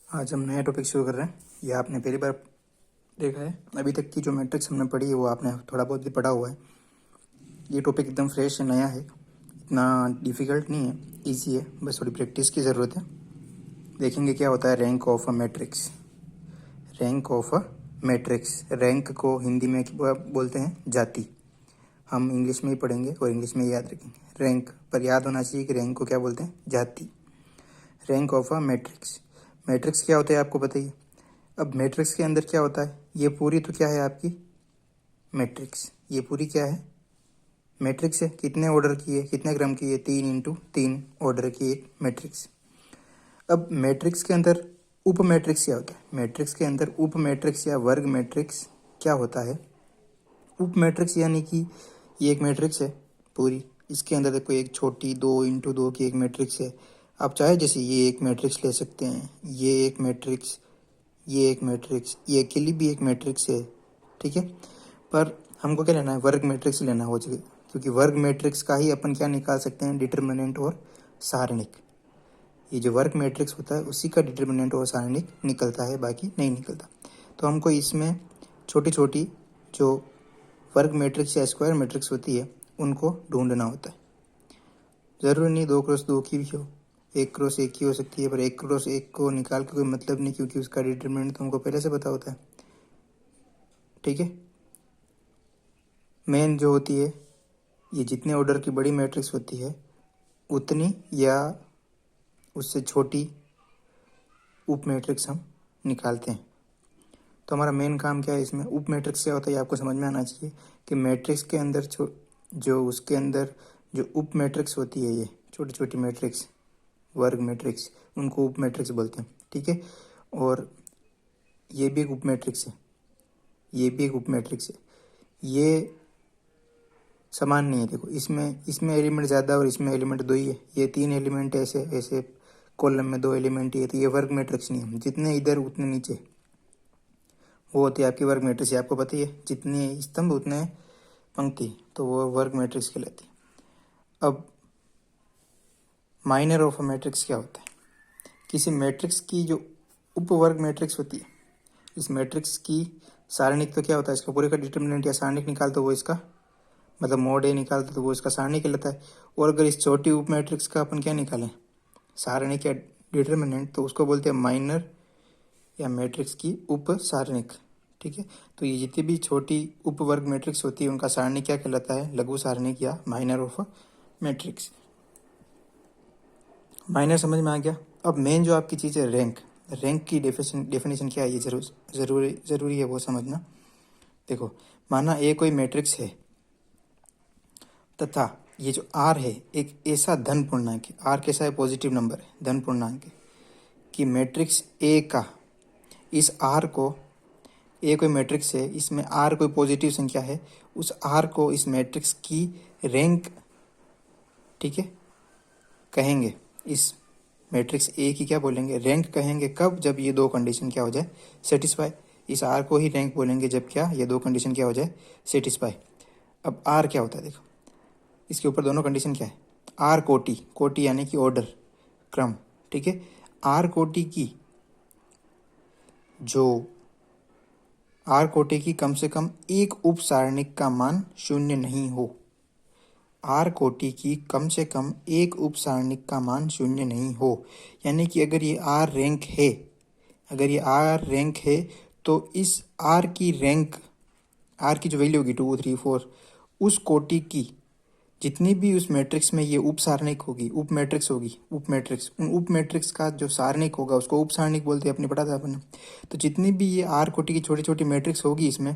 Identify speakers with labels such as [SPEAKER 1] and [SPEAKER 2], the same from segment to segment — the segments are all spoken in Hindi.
[SPEAKER 1] आज हम नया टॉपिक शुरू कर रहे हैं। यह आपने पहली बार देखा है। अभी तक की जो मैट्रिक्स हमने पढ़ी है वो आपने थोड़ा बहुत भी पढ़ा हुआ है। ये टॉपिक एकदम फ्रेश है, नया है, इतना डिफ़िकल्ट नहीं है, इजी है, बस थोड़ी प्रैक्टिस की ज़रूरत है। देखेंगे क्या होता है rank of a matrix. Rank of a matrix, rank को हिंदी में बोलते हैं जाति। हम इंग्लिश में ही पढ़ेंगे और इंग्लिश में ही याद रखेंगे। रैंक पर याद होना चाहिए कि रैंक को क्या बोलते हैं, जाति। Rank of a matrix. Matrix क्या होता है आपको बताइए। अब मैट्रिक्स के अंदर क्या होता है, ये पूरी तो क्या है आपकी मैट्रिक्स, ये पूरी क्या है मैट्रिक्स है। कितने ऑर्डर की है, कितने क्रम की है, 3 × 3 ऑर्डर की एक मैट्रिक्स। अब मैट्रिक्स के अंदर उप मैट्रिक्स क्या होता है, मैट्रिक्स के अंदर उप मैट्रिक्स या वर्ग मैट्रिक्स क्या होता है। उप मैट्रिक्स यानी कि ये एक मैट्रिक्स है पूरी, इसके अंदर देखो एक छोटी 2 × 2 की एक मैट्रिक्स है। आप चाहे जैसे ये एक मैट्रिक्स ले सकते हैं, ये एक मैट्रिक्स, ये एक मैट्रिक्स, ये अकेली भी एक मैट्रिक्स है, ठीक है। पर हमको क्या लेना है, वर्ग मैट्रिक्स लेना हो चाहिए, क्योंकि वर्ग मैट्रिक्स का ही अपन क्या निकाल सकते हैं, डिटर्मिनेंट और सारणिक। ये जो वर्ग मैट्रिक्स होता है उसी का डिटर्मिनेंट और सारणिक निकलता है, बाकी नहीं निकलता। तो हमको इसमें छोटी छोटी जो वर्ग मैट्रिक्स या स्क्वायर मैट्रिक्स होती है उनको ढूंढना होता है। ज़रूरी नहीं 2 × 2 की भी हो, 1 × 1 की हो सकती है, पर 1 × 1 को निकाल के कोई मतलब नहीं, क्योंकि उसका डिटरमिनेंट तो हमको पहले से पता होता है, ठीक है। मेन जो होती है, ये जितने ऑर्डर की बड़ी मैट्रिक्स होती है उतनी या उससे छोटी उप मैट्रिक्स हम निकालते हैं। तो हमारा मेन काम क्या है इसमें, उप मैट्रिक्स क्या होता है ये आपको समझ में आना चाहिए कि मैट्रिक्स के अंदर जो उसके अंदर जो उप मैट्रिक्स होती है, ये छोटी छोटी मैट्रिक्स वर्ग मैट्रिक्स, उनको उप मैट्रिक्स बोलते हैं, ठीक है। और ये भी एक उप मैट्रिक्स है, ये भी एक उप मैट्रिक्स है। ये समान नहीं है, देखो इसमें एलिमेंट ज़्यादा और इसमें एलिमेंट 2 ही है। ये 3 एलिमेंट ऐसे ऐसे कॉलम में 2 एलिमेंट ही है, तो ये वर्ग मैट्रिक्स नहीं है। जितने इधर उतने नीचे वो होती है आपकी वर्ग मैट्रिक्स, आपको पता ही है, जितने स्तंभ उतने पंक्ति, तो वो वर्ग मैट्रिक्स कहलाती है। अब माइनर ऑफ अ मैट्रिक्स क्या होता है, किसी मैट्रिक्स की जो उपवर्ग मैट्रिक्स होती है, इस मैट्रिक्स की सारणिक तो क्या होता है, इसका पूरे का डिटर्मिनेंट या सारणिक निकाल तो वो इसका मतलब मोड ए निकालते तो वो इसका सारणिक कहलाता है। और अगर इस छोटी उप मैट्रिक्स का अपन क्या निकालें, सारणिक या डिटर्मिनेंट, तो उसको बोलते हैं माइनर या मैट्रिक्स की उप सारणिक, ठीक है। तो ये जितनी भी छोटी उपवर्ग मैट्रिक्स होती है उनका सारणिक क्या कहलाता है, लघु सारणिक या माइनर ऑफ मैट्रिक्स। माइनर समझ में आ गया। अब मेन जो आपकी चीज़ है रैंक, रैंक की डेफिनेशन क्या है ये जरूरी है वो समझना। देखो माना ए कोई मैट्रिक्स है तथा ये जो आर है एक ऐसा धन पूर्णांक है, आर कैसा है, पॉजिटिव नंबर है, धन पूर्णांक है, कि मैट्रिक्स ए का इस आर को, ए कोई मैट्रिक्स है, इसमें आर कोई पॉजिटिव संख्या है, उस आर को इस मैट्रिक्स की रैंक, ठीक है, कहेंगे। इस मैट्रिक्स ए की क्या बोलेंगे, रैंक कहेंगे। कब, जब ये 2 कंडीशन क्या हो जाए, सेटिस्फाई। इस आर को ही रैंक बोलेंगे जब क्या, ये 2 कंडीशन क्या हो जाए, सेटिस्फाई। अब आर क्या होता है, देखो इसके ऊपर दोनों कंडीशन क्या है, आर कोटि, कोटि यानी कि ऑर्डर, क्रम, ठीक है। आर कोटि की जो आर कोटि की कम से कम एक उप सारणिक का मान 0 नहीं हो, आर कोटि की कम से कम एक उप सारणिक का मान 0 नहीं हो। यानी कि अगर ये आर रैंक है, अगर ये आर रैंक है तो इस आर की रैंक, आर की जो वैल्यू होगी 2 3 4, उस कोटि की जितनी भी उस मैट्रिक्स में ये उप सारणिक होगी, उप मैट्रिक्स होगी, उप मैट्रिक्स, उन उप मैट्रिक्स का जो सारणिक होगा उसको उप सारणिक बोलते हैं, अपने पढ़ा था अपन ने। तो जितनी भी ये आर कोटि की छोटी छोटी मैट्रिक्स होगी इसमें,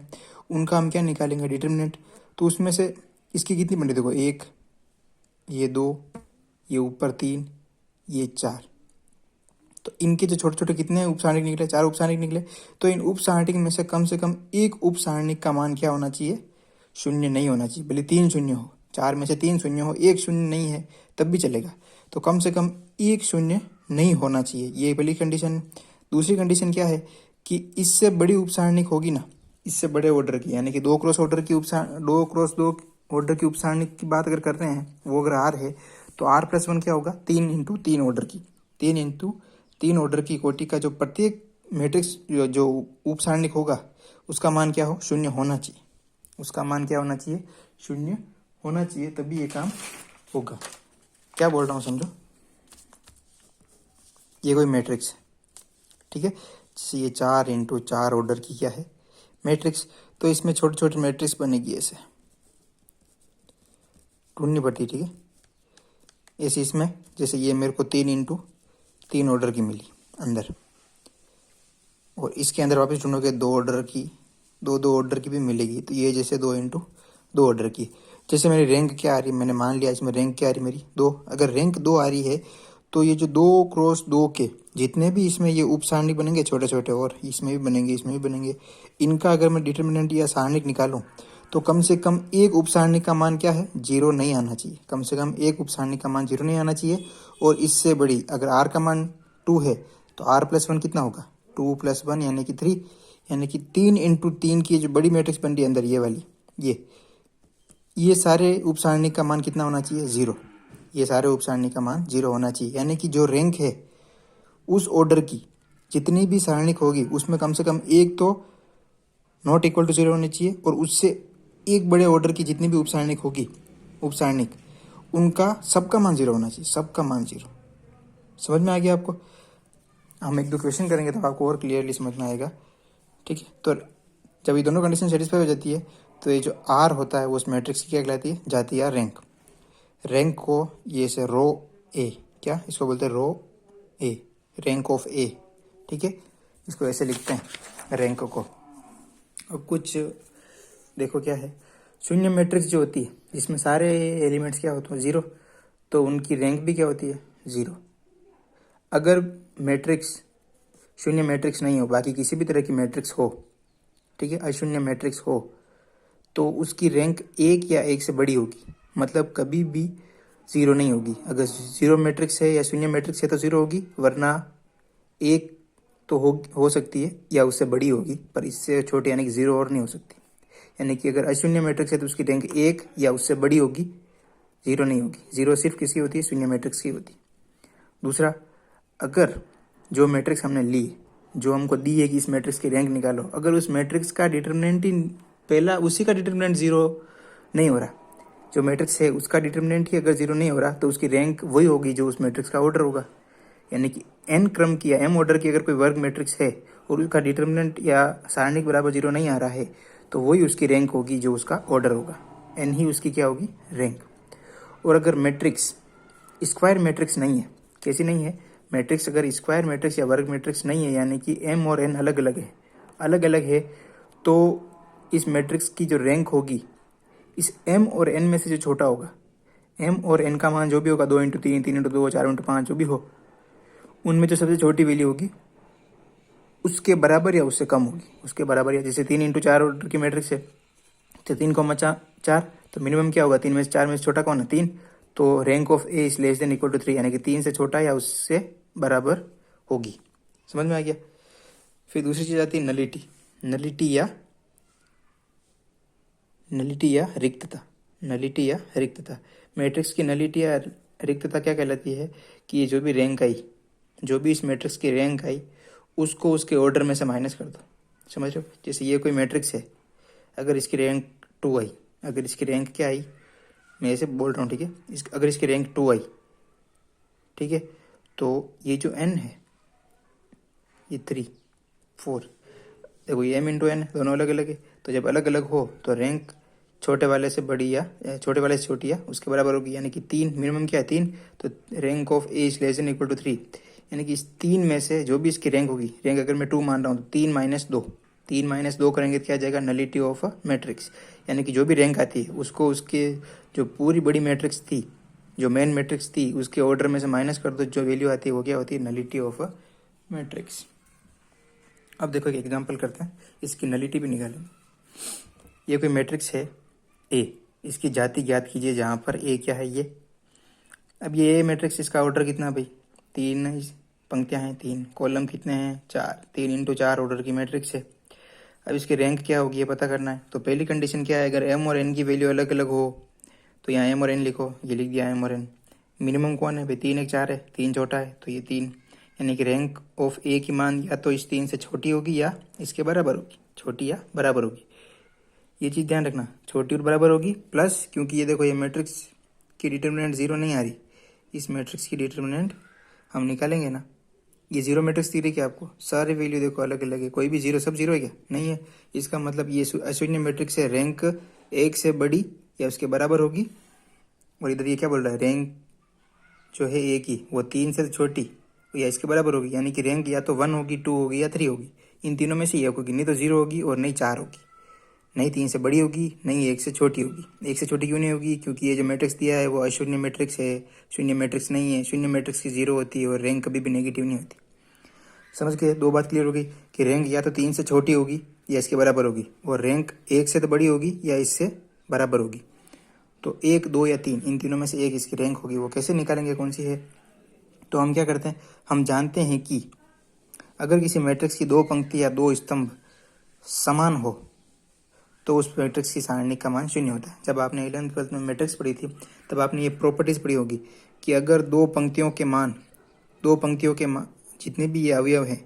[SPEAKER 1] उनका हम क्या निकालेंगे, डिटर्मिनेंट। तो उसमें से इसकी कितनी बनी, देखो 1, ये 2, ये ऊपर 3, ये 4, तो इनके जो छोटे छोटे कितने उप सारणिक निकले, 4 उप सारणिक निकले। तो इन उप सारणिक में से कम एक उप सारणिक का मान क्या होना चाहिए, 0 नहीं होना चाहिए। भले 3 शून्य हो, 4 में से 3 शून्य हो, 1 शून्य नहीं है तब भी चलेगा, तो कम से कम 1 शून्य नहीं होना चाहिए, ये पहली कंडीशन। दूसरी कंडीशन क्या है कि इससे बड़ी उप सारणिक होगी ना, इससे बड़े ऑर्डर की, यानी कि 2 × ऑर्डर की 2 × 2 ऑर्डर की उप सारणिक की बात अगर कर रहे हैं, वो अगर आर है तो r + 1 क्या होगा, 3 × 3 ऑर्डर की, 3 × तीन ऑर्डर की कोटि का जो प्रत्येक मैट्रिक्स जो उप सारणिक होगा उसका मान क्या हो, शून्य होना चाहिए। उसका मान क्या होना चाहिए, शून्य होना चाहिए, तभी ये काम होगा। क्या बोल रहा हूँ समझो। ये कोई मैट्रिक्स है, ठीक है। जैसे ये 4x4 ऑर्डर की क्या है, मैट्रिक्स। तो इसमें छोटे छोटे मैट्रिक्स बनेगी ऐसे, ढूंढनी पड़ती, ठीक है। ऐसे इसमें जैसे ये मेरे को 3x3 ऑर्डर की मिली अंदर, और इसके अंदर वापस ढूंढोगे 2 ऑर्डर की, दो ऑर्डर की भी मिलेगी। तो ये जैसे 2x2 ऑर्डर की। जैसे मेरी रैंक क्या आ रही, मैंने मान लिया इसमें रैंक क्या आ रही मेरी 2। अगर रैंक 2 आ रही है तो ये जो 2x2 के जितने भी इसमें ये उप सारणिक बनेंगे छोटे छोटे, और इसमें भी बनेंगे, इसमें भी बनेंगे, इनका अगर मैं डिटर्मिनेंट या सारणिक निकालूं तो कम से कम एक उप सारणिक का मान क्या है, 0 नहीं आना चाहिए। कम से कम एक उप सारणिक का मान 0 नहीं आना चाहिए। और इससे बड़ी अगर r का मान 2 है तो r+1 कितना होगा, 2+1 यानी कि 3, यानी कि 3x3 की जो बड़ी मैट्रिक्स बन रही है अंदर ये वाली, ये सारे उप सारणिक का मान कितना होना चाहिए, 0। ये सारे उप सारणिक का मान 0 होना चाहिए। यानी कि जो रैंक है उस ऑर्डर की जितनी भी सारणिक होगी उसमें कम से कम एक तो नॉट इक्वल टू 0 होनी चाहिए, और उससे एक बड़े ऑर्डर की जितनी भी उप सारणिक होगी, उप सारणिक, उनका सबका मान 0 होना चाहिए, सबका मान 0। समझ में आ गया आपको। हम एक दो क्वेश्चन करेंगे तो आपको और क्लियरली समझ में आएगा, ठीक है। तो जब ये दोनों कंडीशन सेटिस्फाई हो जाती है तो ये जो आर होता है वो उस मैट्रिक्स की क्या कहलाती है, जाती है रैंक। रैंक को ये से रो ए, क्या इसको बोलते हैं, रो ए, रैंक ऑफ ए, ठीक है। इसको ऐसे लिखते हैं रैंक को। अब कुछ देखो क्या है, शून्य मैट्रिक्स जो होती है जिसमें सारे एलिमेंट्स क्या होते हैं 0, तो उनकी रैंक भी क्या होती है, 0। अगर मैट्रिक्स शून्य मैट्रिक्स नहीं हो, बाकी किसी भी तरह की मैट्रिक्स हो, ठीक है, अशून्य मैट्रिक्स हो, तो उसकी रैंक 1 या 1 से बड़ी होगी, मतलब कभी भी 0 नहीं होगी। अगर 0 मैट्रिक्स है या शून्य मैट्रिक्स है तो 0 होगी, वरना 1 तो हो सकती है या उससे बड़ी होगी, पर इससे छोटी यानी कि 0 और नहीं हो सकती। यानी कि अगर अशून्य मैट्रिक्स है तो उसकी रैंक 1 या उससे बड़ी होगी, 0 नहीं होगी। 0 सिर्फ किसकी होती है, शून्य मैट्रिक्स की होती है। दूसरा, अगर जो मैट्रिक्स हमने ली, जो हमको दी है कि इस मैट्रिक्स की रैंक निकालो, अगर उस मैट्रिक्स का डिटर्मिनेंट ही पहला, उसी का डिटर्मिनेंट 0 नहीं हो रहा, जो मैट्रिक्स है उसका डिटर्मिनेंट ही अगर 0 नहीं हो रहा, तो उसकी रैंक वही होगी जो उस मैट्रिक्स का ऑर्डर होगा। यानी कि n क्रम की या m ऑर्डर की अगर कोई वर्ग मैट्रिक्स है और उसका डिटर्मिनेंट या सारणिक बराबर 0 नहीं आ रहा है, तो वही उसकी रैंक होगी जो उसका ऑर्डर होगा। n ही उसकी क्या होगी, रैंक। और अगर मैट्रिक्स स्क्वायर मैट्रिक्स नहीं है, कैसी नहीं है, मैट्रिक्स अगर स्क्वायर मैट्रिक्स या वर्ग मैट्रिक्स नहीं है, यानी कि m और n अलग अलग है, तो इस मैट्रिक्स की जो रैंक होगी इस m और n में से जो छोटा होगा, m और n का मान जो भी होगा, 2x3, 3x2, 4x5 जो भी हो, उनमें जो सबसे छोटी वैल्यू होगी उसके बराबर या उससे कम होगी, उसके बराबर या, जैसे 3x4 ऑर्डर की मैट्रिक्स है तो 3,4, तो मिनिमम क्या होगा, 3 में से 4 में से छोटा कौन है, 3। तो rank of A is less than equal to 3, यानी कि 3 से छोटा या उससे बराबर होगी। समझ में आ गया। फिर दूसरी चीज आती है नलिटी, नलिटी या रिक्तता। नलिटी या रिक्तता, मैट्रिक्स की नलिटी या रिक्तता क्या कहलाती है कि ये जो भी रैंक आई, जो भी इस मैट्रिक्स की रैंक आई, उसको उसके ऑर्डर में से माइनस कर दो। समझ रहे हो। जैसे ये कोई मैट्रिक्स है, अगर इसकी रैंक 2 आई, अगर इसकी रैंक क्या आई, मैं ऐसे बोल रहा हूँ, ठीक है, अगर इसकी रैंक 2 आई, ठीक है, तो ये जो n है, ये 3, 4, देखो ये m इंटू n दोनों अलग अलग है, तो जब अलग अलग हो तो रैंक छोटे वाले से बड़ी या छोटे वाले से छोटी या उसके बराबर होगी। यानी कि 3, मिनिमम क्या है 3, तो rank of A is less than equal to 3। यानी कि इस 3 में से जो भी इसकी रैंक होगी, रैंक अगर मैं 2 मान रहा हूँ तो 3 - 2 करेंगे तो क्या आ जाएगा, नलिटी ऑफ अ मैट्रिक्स। यानी कि जो भी रैंक आती है उसको उसके जो पूरी बड़ी मैट्रिक्स थी, जो मेन मैट्रिक्स थी, उसके ऑर्डर में से माइनस कर दो, जो वैल्यू आती है वो क्या होती है, नलिटी ऑफ अ मैट्रिक्स। अब देखो एक एग्जांपल करते हैं, इसकी नलिटी भी निकालेंगे। ये कोई मैट्रिक्स है ए, इसकी जाति ज्ञात कीजिए जहाँ पर ए क्या है ये। अब ये ए मैट्रिक्स, इसका ऑर्डर कितना भाई, 3 पंक्तियाँ हैं, 3 कॉलम कितने हैं, 4, 3x4 ऑर्डर की मैट्रिक्स है। अब इसकी रैंक क्या होगी ये पता करना है। तो पहली कंडीशन क्या है, अगर m और n की वैल्यू अलग अलग हो तो यहाँ m और n लिखो, ये लिख दिया m और n। मिनिमम कौन है भाई, 3 1 4 है, 3 छोटा है तो ये 3, यानी कि रैंक ऑफ ए की मान या तो इस 3 से छोटी होगी या इसके बराबर होगी, छोटी या बराबर होगी। ये चीज़ ध्यान रखना, छोटी और बराबर होगी प्लस, क्योंकि ये देखो ये मैट्रिक्स की डिटर्मिनेंट 0 नहीं आ रही, इस मैट्रिक्स की डिटर्मिनेंट हम निकालेंगे ना। ये 0 मैट्रिक्स दिख रही क्या आपको, सारे वैल्यू देखो अलग अलग है, कोई भी 0, सब 0 है क्या, नहीं है। इसका मतलब ये अशून्य मैट्रिक्स है, रैंक 1 से बड़ी या उसके बराबर होगी। और इधर ये क्या बोल रहा है, रैंक जो है ए की वो 3 से छोटी या इसके बराबर होगी, यानी कि रैंक या तो 1 होगी, 2 होगी या 3 होगी। इन तीनों में से ये होगी, नहीं तो 0 होगी और नहीं 4 होगी, नहीं 3 से बड़ी होगी, नहीं 1 से छोटी होगी। 1 से छोटी क्यों नहीं होगी, क्योंकि ये जो मैट्रिक्स दिया है वो अशून्य मैट्रिक्स है, शून्य मैट्रिक्स नहीं है। शून्य मैट्रिक्स की 0 होती है और रैंक कभी भी नेगेटिव नहीं होती। समझ गए, दो बात क्लियर हो गई कि रैंक या तो 3 से छोटी होगी या इसके बराबर होगी, और रैंक 1 से तो बड़ी होगी या इससे बराबर होगी। तो 1, 2 या 3, इन तीनों में से एक इसकी रैंक होगी। वो कैसे निकालेंगे, कौन सी है, तो हम क्या करते हैं, हम जानते हैं कि अगर किसी मैट्रिक्स की 2 पंक्ति या 2 स्तंभ समान हो तो उस मैट्रिक्स की सारणिक का मान 0 होता है। जब आपने 11th 12th में मैट्रिक्स पढ़ी थी तब आपने ये प्रॉपर्टीज पढ़ी होगी कि अगर 2 पंक्तियों के मान जितने भी ये अवयव हैं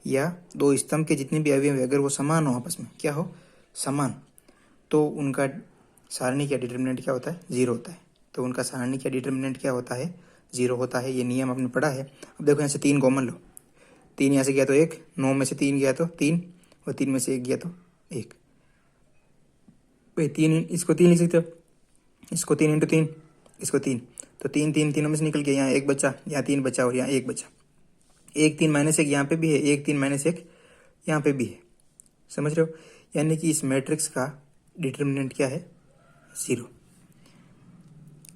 [SPEAKER 1] या 2 स्तंभ के जितने भी अवयव हैं, अगर वो समान हो, आपस में क्या हो, समान, तो उनका सारणिक या डिटर्मिनेंट क्या होता है, 0 होता है। तो उनका सारणिक या डिटर्मिनेंट क्या होता है, 0 होता है। ये नियम आपने पढ़ा है। अब देखो यहाँ से 3 कॉमन लो, 3 यहाँ से गया तो 1, 9 में से 3 गया तो 3, और 3 में से 1 गया तो 1। भाई 3, इसको 3 लिख सकते हो, इसको 3 इंटू 3, इसको 3, तो 3 3 तीनों में से निकल गया, यहाँ 1 बचा, यहाँ 3 बचा और यहाँ 1 बचा। 1 3 माइनस 1 यहाँ पे भी है, 1 3 माइनस 1 यहाँ पे भी है। समझ रहे हो, यानी कि इस मैट्रिक्स का डिटर्मिनेंट क्या है, 0।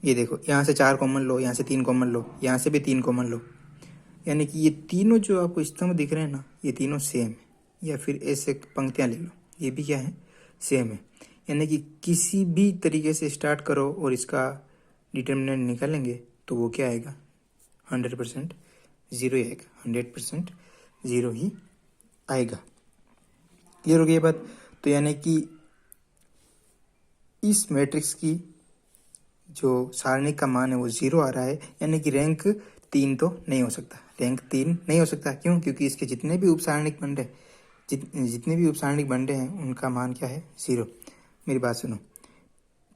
[SPEAKER 1] ये देखो यहाँ से 4 कॉमन लो, यहाँ से 3 कॉमन लो, यहाँ से भी 3 कॉमन लो, यानी कि ये तीनों जो आपको स्तंभ दिख रहे हैं ना, ये तीनों सेम है। या फिर ऐसे पंक्तियाँ ले लो, ये भी क्या है, सेम है। यानी कि किसी भी तरीके से स्टार्ट करो और इसका डिटर्मिनेंट निकालेंगे तो वो क्या आएगा, 100% 0 ही आएगा, 100% 0 ही आएगा। क्लियर हो गई ये बात। तो यानी कि इस मैट्रिक्स की जो सारणिक का मान है वो 0 आ रहा है, यानी कि रैंक 3 तो नहीं हो सकता, रैंक 3 नहीं हो सकता। क्यों, क्योंकि इसके जितने भी उपसारणिक बन रहे जितने भी उपसारणिक बन रहे हैं उनका मान क्या है, 0। मेरी बात सुनो,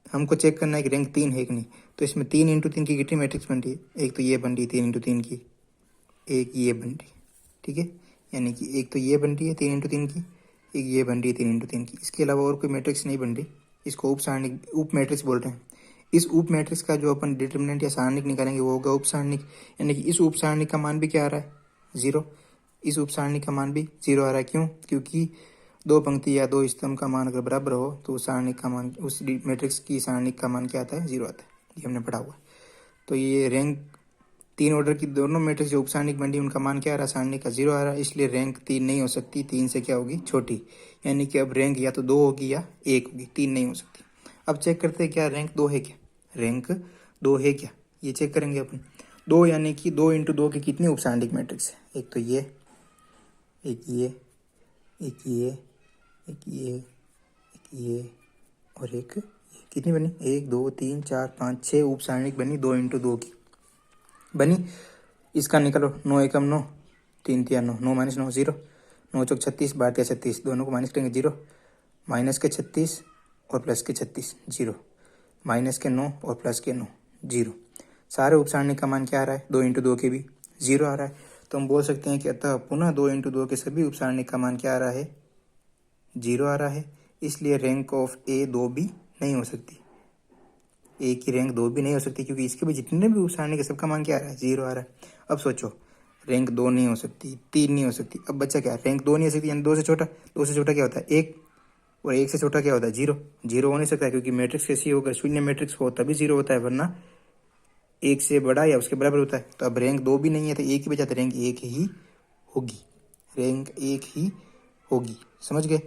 [SPEAKER 1] हमको चेक करना है कि रैंक 3 है कि नहीं। तो इसमें 3 इंटू 3 की कितनी मैट्रिक्स बन रही है, एक तो ये बन रही है 3 इंटू 3 की, एक ये बन रही है, ठीक है। यानी कि एक तो ये बन रही है 3 इंटू 3 की, एक ये बन रही है 3 इंटू 3 की। इसके अलावा और कोई मैट्रिक्स नहीं बन रही, इसको उप सारणिक उप मैट्रिक्स बोल रहे हैं। इस उप मैट्रिक्स का जो अपन डिटर्मिनेंट या सारणिक निकालेंगे वो होगा उप सारणिक, यानी कि इस उप सारणिक का मान भी क्या आ रहा है, 0। इस उप सारणिक का मान भी 0 आ रहा है। क्यों, क्योंकि 2 पंक्ति या 2 स्तंभ का मान अगर बराबर हो तो उस सारणिक का मान, उस मैट्रिक्स की सारणिक का मान क्या आता है, 0 आता है। ये हमने पढ़ा हुआ है। तो ये रैंक 3 ऑर्डर की दोनों मैट्रिक्स जो उपसारणिक बन रही उनका मान क्या आ रहा है, सारणिक का 0 आ रहा है, इसलिए रैंक 3 नहीं हो सकती। 3 से क्या होगी, छोटी, यानी कि अब रैंक या तो 2 होगी या 1 होगी, 3 नहीं हो सकती। अब चेक करते हैं क्या रैंक 2 है क्या, रैंक 2 है क्या, ये चेक करेंगे अपन। 2 यानी कि 2 इंटू 2 की कितनी उपसारणिक मैट्रिक्स है, एक तो ये, एक ये, एक ये, एक ये, एक ये और एक ये। कितनी बनी, 1 2 3 4 5 6 उपसारणिक बनी 2 इंटू 2 की बनी। इसका निकालो, 9 एकम 9, 3 तिया 9, 9 माइनस 9 0, 9 चौक 36, 12 तिया 36, दोनों को माइनस करेंगे 0, माइनस के 36 और प्लस के 36 0, माइनस के 9 और प्लस के 9 0। सारे उपसारणिक का मान क्या आ रहा है, 2 इंटू 2 के भी 0 आ रहा है। तो हम बोल सकते हैं कि अतः पुनः 2 इंटू 2 के सभी उपसारणिक का मान क्या आ रहा है, 0 आ रहा है। इसलिए रैंक ऑफ ए 2 भी नहीं हो सकती, ए की रैंक 2 भी नहीं हो सकती, क्योंकि इसके भी जितने भी उपसारणिक है सबका मान क्या आ रहा है, 0 आ रहा है। अब सोचो, रैंक 2 नहीं हो सकती, 3 नहीं हो सकती, अब बच्चा क्या, रैंक 2 नहीं हो सकती, यानी 2 से छोटा। 2 से छोटा क्या होता है, 1, और 1 से छोटा क्या होता है, 0। 0 हो नहीं सकता, क्योंकि मैट्रिक्स कैसी होगा, शून्य मैट्रिक्स हो तभी 0 होता है, वरना 1 से बड़ा या उसके बराबर होता है। तो अब रैंक 2 भी नहीं है तो 1 ही बचा, तो रैंक 1 ही होगी, रैंक 1 ही होगी। समझ गए।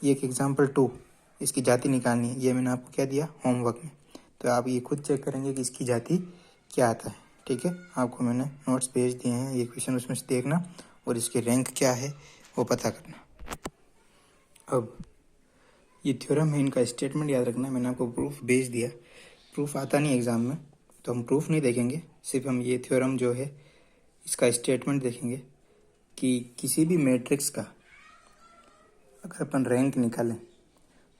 [SPEAKER 1] ये एक एग्जाम्पल 2, इसकी जाति निकालनी है, ये मैंने आपको क्या दिया होमवर्क में, तो आप ये खुद चेक करेंगे कि इसकी जाति क्या आता है। ठीक है, आपको मैंने नोट्स भेज दिए हैं, ये क्वेश्चन उसमें से देखना और इसके रैंक क्या है वो पता करना। अब ये थ्योरम है, इनका स्टेटमेंट याद रखना। मैंने आपको प्रूफ भेज दिया, प्रूफ आता नहीं एग्ज़ाम में तो हम प्रूफ नहीं देखेंगे, सिर्फ हम ये थ्योरम जो है इसका स्टेटमेंट देखेंगे कि किसी भी मैट्रिक्स का अगर अपन रैंक निकालें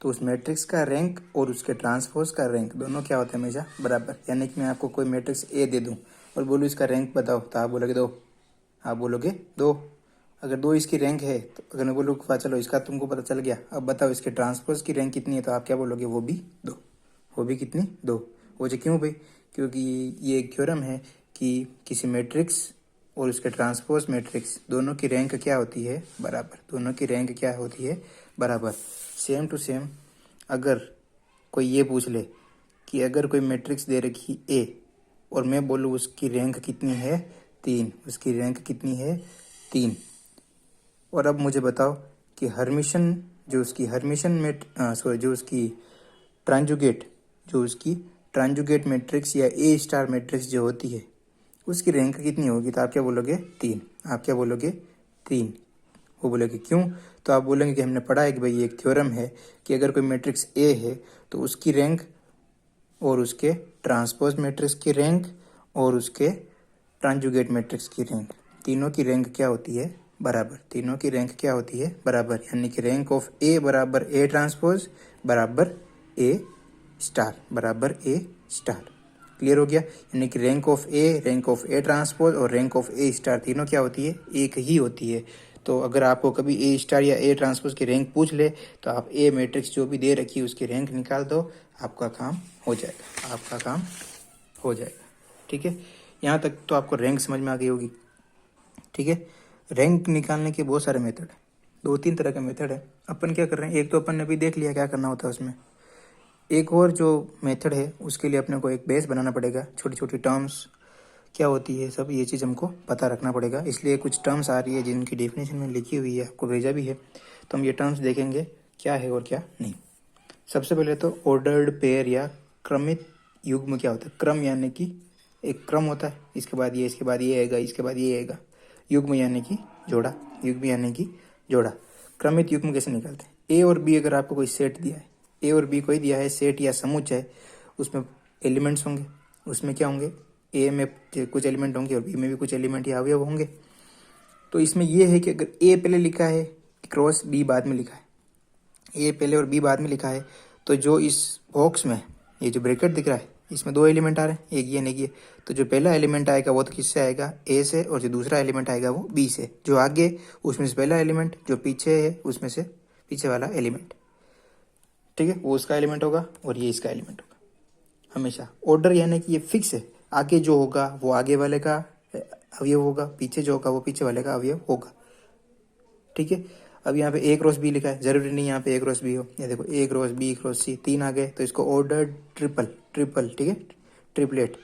[SPEAKER 1] तो उस मैट्रिक्स का रैंक और उसके ट्रांसपोज का रैंक दोनों क्या होते हैं हमेशा बराबर। यानी कि मैं आपको कोई मैट्रिक्स ए दे दूं और बोलूँ इसका रैंक बताओ, तो आप बोलोगे 2, आप बोलोगे 2। अगर 2 इसकी रैंक है तो अगर मैं बोलूँ चलो इसका तुमको पता चल गया, अब बताओ इसके ट्रांसपोज की रैंक कितनी है, तो आप क्या बोलोगे, वो भी 2। वो भी कितनी, 2। वो जो क्यों भाई, क्योंकि ये एक थ्योरम है कि किसी मैट्रिक्स और उसके ट्रांसपोज मैट्रिक्स दोनों की रैंक क्या होती है, बराबर। दोनों की रैंक क्या होती है, बराबर। सेम टू सेम अगर कोई ये पूछ ले कि अगर कोई मैट्रिक्स दे रखी ए और मैं बोलूँ उसकी रैंक कितनी है, 3, उसकी रैंक कितनी है, 3। और अब मुझे बताओ कि हर्मिशन जो उसकी ट्रांजुगेट मैट्रिक्स या ए स्टार मैट्रिक्स जो होती है उसकी रैंक कितनी होगी, तो आप क्या बोलोगे, 3। आप क्या बोलोगे, 3। वो बोलेंगे क्यों, तो आप बोलेंगे कि हमने पढ़ा है कि भाई ये एक थ्योरम है कि अगर कोई मैट्रिक्स ए है तो उसकी रैंक और उसके ट्रांसपोज मैट्रिक्स की रैंक और उसके ट्रांजुगेट मैट्रिक्स की रैंक, तीनों की रैंक क्या होती है, बराबर। तीनों की रैंक क्या होती है, बराबर। यानी कि रैंक ऑफ ए बराबर ए ट्रांसपोज बराबर ए स्टार, बराबर ए स्टार। क्लियर हो गया। यानी कि रैंक ऑफ ए ट्रांसपोज और रैंक ऑफ ए स्टार तीनों क्या होती है, एक ही होती है। तो अगर आपको कभी ए स्टार या ए ट्रांसपोज की रैंक पूछ ले तो आप ए मैट्रिक्स जो भी दे रखी है उसकी रैंक निकाल दो, आपका काम हो जाएगा, आपका काम हो जाएगा। ठीक है, यहाँ तक तो आपको रैंक समझ में आ गई होगी। ठीक है, रैंक निकालने के बहुत सारे मेथड है, 2-3 तरह के मेथड है। अपन क्या कर रहे हैं, एक तो अपन ने अभी देख लिया क्या करना होता है उसमें। एक और जो मेथड है उसके लिए अपने को एक बेस बनाना पड़ेगा, छोटी छोटी टर्म्स क्या होती है सब ये चीज़ हमको पता रखना पड़ेगा। इसलिए कुछ टर्म्स आ रही है जिनकी डेफिनेशन में लिखी हुई है, आपको भेजा भी है, तो हम ये टर्म्स देखेंगे क्या है और क्या नहीं। सबसे पहले तो ऑर्डर्ड पेयर या क्रमित युग्म क्या होता है। क्रम यानी कि एक क्रम होता है, इसके बाद ये, इसके बाद ये आएगा, इसके बाद ये आएगा। युग्म यानी कि जोड़ा, युग्म यानी कि जोड़ा। क्रमित युग्म कैसे निकालते हैं, ए और बी अगर आपको कोई सेट दिया है, ए और बी कोई दिया है सेट या समुच्चय, उसमें एलिमेंट्स होंगे, उसमें क्या होंगे, ए में कुछ एलिमेंट होंगे और बी में भी कुछ एलिमेंट या अवयव होंगे। तो इसमें यह है कि अगर ए पहले लिखा है क्रॉस बी बाद में लिखा है, ए पहले और बी बाद में लिखा है, तो जो इस बॉक्स में ये जो ब्रैकेट दिख रहा है इसमें 2 एलिमेंट आ रहे हैं, एक ये नहीं ये, तो जो पहला एलिमेंट आएगा वो तो किससे आएगा, ए से, और जो दूसरा एलिमेंट आएगा वो बी से। जो आगे उसमें से पहला एलिमेंट, जो पीछे है उसमें से पीछे वाला एलिमेंट, ठीक है, वो उसका एलिमेंट होगा और ये इसका एलिमेंट होगा हमेशा। ऑर्डर यानी कि ये फिक्स है, आगे जो होगा वो आगे वाले का अवयव होगा, पीछे जो होगा वो पीछे वाले का अवयव होगा। ठीक है, अब यहाँ पे ए क्रॉस बी लिखा है, जरूरी नहीं यहाँ पे ए क्रॉस बी हो। ये देखो ए क्रॉस बी क्रॉस सी 3 आ गए, तो इसको ऑर्डर ट्रिपल, ठीक है, ट्रिपलेट,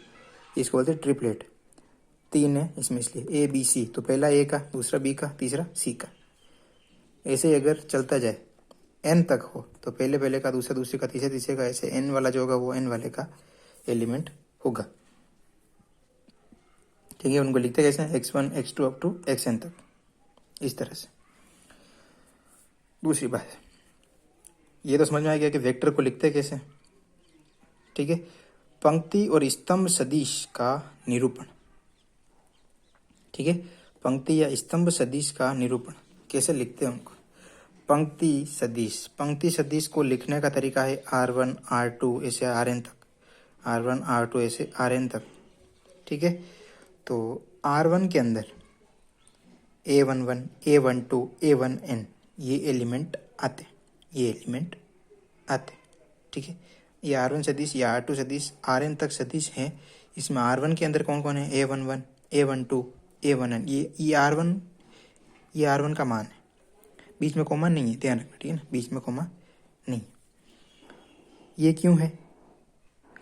[SPEAKER 1] इसको बोलते हैं ट्रिपलेट। 3 है इसमें इसलिए ए बी सी, तो पहला ए का, दूसरा बी का, तीसरा सी का। ऐसे ही अगर चलता जाए एन तक हो तो पहले का, दूसरे दूसरे का, तीसरे का, ऐसे एन वाला जो होगा वो एन वाले का एलिमेंट होगा। ठीक है, उनको लिखते कैसे, x1 x2 up to xn तक, इस तरह से। दूसरी बात, ये तो समझ में आ गया कि वेक्टर को लिखते कैसे। ठीक है, पंक्ति और स्तंभ सदिश का निरूपण। ठीक है, पंक्ति या स्तंभ सदिश का निरूपण कैसे लिखते हैं उनको। पंक्ति सदिश को लिखने का तरीका है R1 R2 ऐसे Rn तक, R1 R2 ऐसे Rn तक। ठीक है, तो R1 के अंदर A11 A12 A1n ये एलिमेंट आते, ठीक है। ये R1 सदिश या R2 सदिश Rn तक सदिश है। इसमें R1 के अंदर कौन कौन है, A11 A12 A1n, ये R1 का मान है। बीच में कोमा नहीं है, ध्यान रखना, ठीक है ना, बीच में कोमा नहीं। ये क्यों है,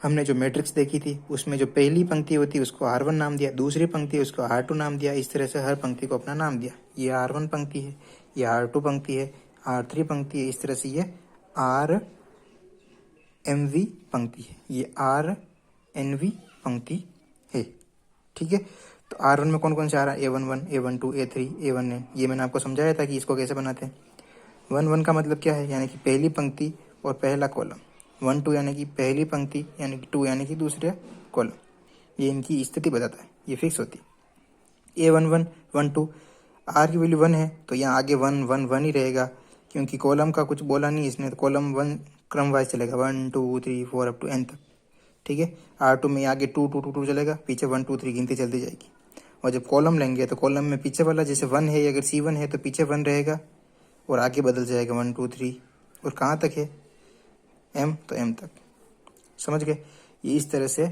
[SPEAKER 1] हमने जो मैट्रिक्स देखी थी उसमें जो पहली पंक्ति होती है उसको R1 नाम दिया, दूसरी पंक्ति उसको R2 नाम दिया, इस तरह से हर पंक्ति को अपना नाम दिया। ये R1 पंक्ति है, ये R2 पंक्ति है, R3 पंक्ति है, इस तरह से ये RMV पंक्ति है, ये RNV पंक्ति है। ठीक है, तो R1 में कौन कौन से आ रहा है, A11 A12 A3 A1n, ये मैंने आपको समझाया था कि इसको कैसे बनाते हैं। 1 का मतलब क्या है, यानी कि पहली पंक्ति और पहला कॉलम। 1 यानी कि पहली पंक्ति, यानी कि 2 यानी कि दूसरे कॉलम। ये इनकी स्थिति बताता है, ये फिक्स होती है। A11 1 2, आर की वैल्यू 1 है तो यहाँ आगे 1 1 1 ही रहेगा, क्योंकि कॉलम का कुछ बोला नहीं इसने, तो कॉलम 1 क्रम वाइज चलेगा 1 2 3 4 अप टू n तक। ठीक है, R2 में आगे 2 2 2 2 चलेगा, पीछे 1 2 3 गिनती चलती जाएगी। और जब कॉलम लेंगे तो कॉलम में पीछे वाला जैसे 1 है, अगर C1 है तो पीछे 1 रहेगा और आगे बदल जाएगा 1 2 3, और कहाँ तक है M, तो M तक। समझ गए? ये इस तरह से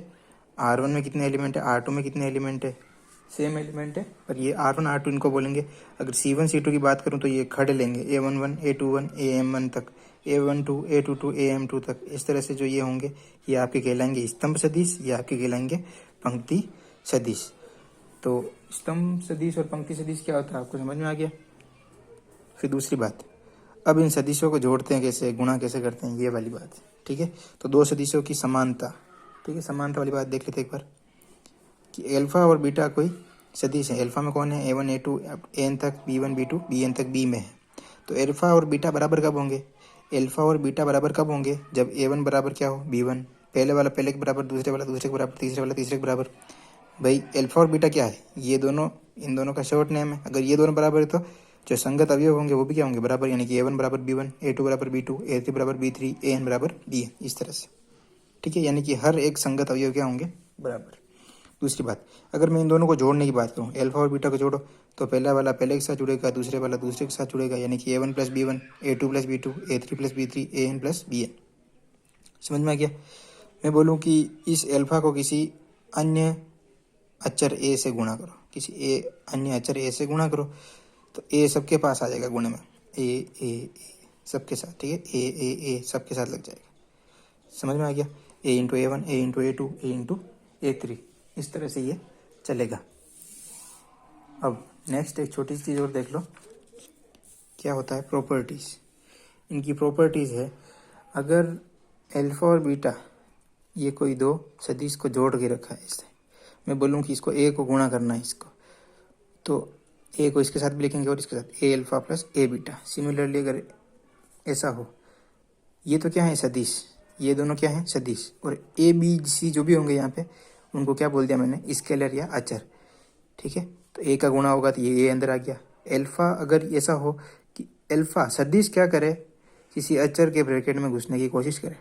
[SPEAKER 1] R1 में कितने एलिमेंट है, R2 में कितने एलिमेंट है, सेम एलिमेंट है, पर ये R1 R2 इनको बोलेंगे। अगर C1 C2 की बात करूँ तो ये खड़े लेंगे, A11 A21 AM1 तक, A12 A22 AM2 तक। इस तरह से जो ये होंगे ये आपके कहलाएंगे स्तंभ सदिश, ये आपके कहलाएंगे पंक्ति सदिश। तो स्तंभ सदिश और पंक्ति सदिश क्या होता है आपको समझ में आ गया। फिर दूसरी बात, अब इन सदिशों को जोड़ते हैं कैसे, गुणा कैसे करते हैं, ये वाली बात। ठीक है, तो दो सदिशों की समानता, ठीक है, समानता वाली बात देख लेते एक बार कि एल्फा और बीटा कोई सदिश है। एल्फा में कौन है, A1 A2 एन तक, B1 B2 Bn तक B में है। तो एल्फा और बीटा बराबर कब होंगे, एल्फा और बीटा बराबर कब होंगे, जब A1 बराबर क्या हो B1, पहले वाला पहले के बराबर, दूसरे वाला दूसरे के बराबर, तीसरे वाला तीसरे के बराबर। भाई एल्फा और बीटा क्या है, ये दोनों, इन दोनों का शॉर्ट नेम है। अगर ये दोनों बराबर है तो जो संगत अवयव होंगे वो भी क्या होंगे, बराबर, यानी कि A1 बराबर B1, A2 बराबर B2, A3 बराबर B3, An बराबर Bn, इस तरह से। ठीक है, यानी कि हर एक संगत अवयव क्या होंगे, बराबर। दूसरी बात, अगर मैं इन दोनों को जोड़ने की बात करूँ, एल्फा और बीटा को जोड़ो तो पहला वाला पहले के साथ जुड़ेगा, दूसरे वाला दूसरे के साथ जुड़ेगा, यानी कि A1 plus B1, A2 plus B2, A3 plus B3, An plus Bn। समझ में आ गया। मैं बोलूँ कि इस एल्फा को किसी अन्य अचर ए से गुणा करो, किसी अन्य अचर ए से गुणा करो, तो ए सबके पास आ जाएगा गुणे में, ए सबके साथ। ठीक है, ए सबके साथ लग जाएगा। समझ में आ गया। A into A1, A into A2, A into A3, इस तरह से ये चलेगा। अब नेक्स्ट एक छोटी सी चीज़ और देख लो, क्या होता है प्रॉपर्टीज़। इनकी प्रॉपर्टीज़ है, अगर एल्फा और बीटा ये कोई दो सदिश को जोड़ के रखा है, इससे मैं बोलूँ कि इसको ए को गुणा करना है इसको, तो ए को इसके साथ भी लिखेंगे और इसके साथ A alpha plus A beta. Similarly अगर ऐसा हो, ये तो क्या है सदिश, ये दोनों क्या है सदिश, और A B C जो भी होंगे यहाँ पे उनको क्या बोल दिया मैंने, स्केलर या अचर। ठीक है, तो ए का गुणा होगा तो ये अंदर आ गया। एल्फा अगर ऐसा हो कि एल्फा सदिश क्या करे, किसी अचर के ब्रैकेट में घुसने की कोशिश करे,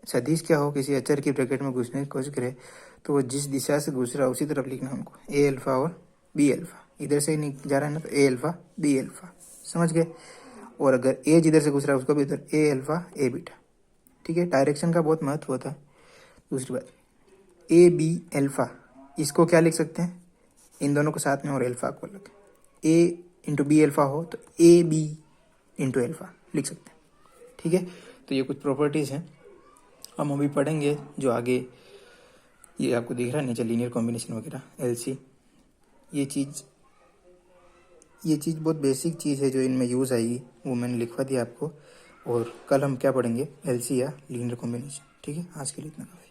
[SPEAKER 1] सदिश क्या हो, किसी अचर की ब्रैकेट में घुसने की कोशिश करे, तो वो जिस दिशा से घुस रहा है उसी तरफ लिखना हमको, A एल्फा और B एल्फा। इधर से ही नहीं जा रहा है ना, तो A एल्फा B एल्फा। समझ गए। और अगर ए जिधर से घुस रहा है उसको भी इधर A एल्फा A बीटा। ठीक है, डायरेक्शन का बहुत महत्व होता है। दूसरी बात, A B एल्फा, इसको क्या लिख सकते हैं, इन दोनों को साथ में और एल्फा को अलग, A इंटू B एल्फा हो तो A B इंटू एल्फा लिख सकते हैं। ठीक है, तो ये कुछ प्रॉपर्टीज़ हैं, हम अभी पढ़ेंगे जो आगे। ये आपको दिख रहा है नीचे लीनियर कॉम्बिनेशन वगैरह, LC, ये चीज़ बहुत बेसिक चीज़ है जो इनमें यूज़ आएगी, वो मैंने लिखवा दिया आपको। और कल हम क्या पढ़ेंगे, LC या लीनियर कॉम्बिनेशन। ठीक है, आज के लिए इतना काफ़ी।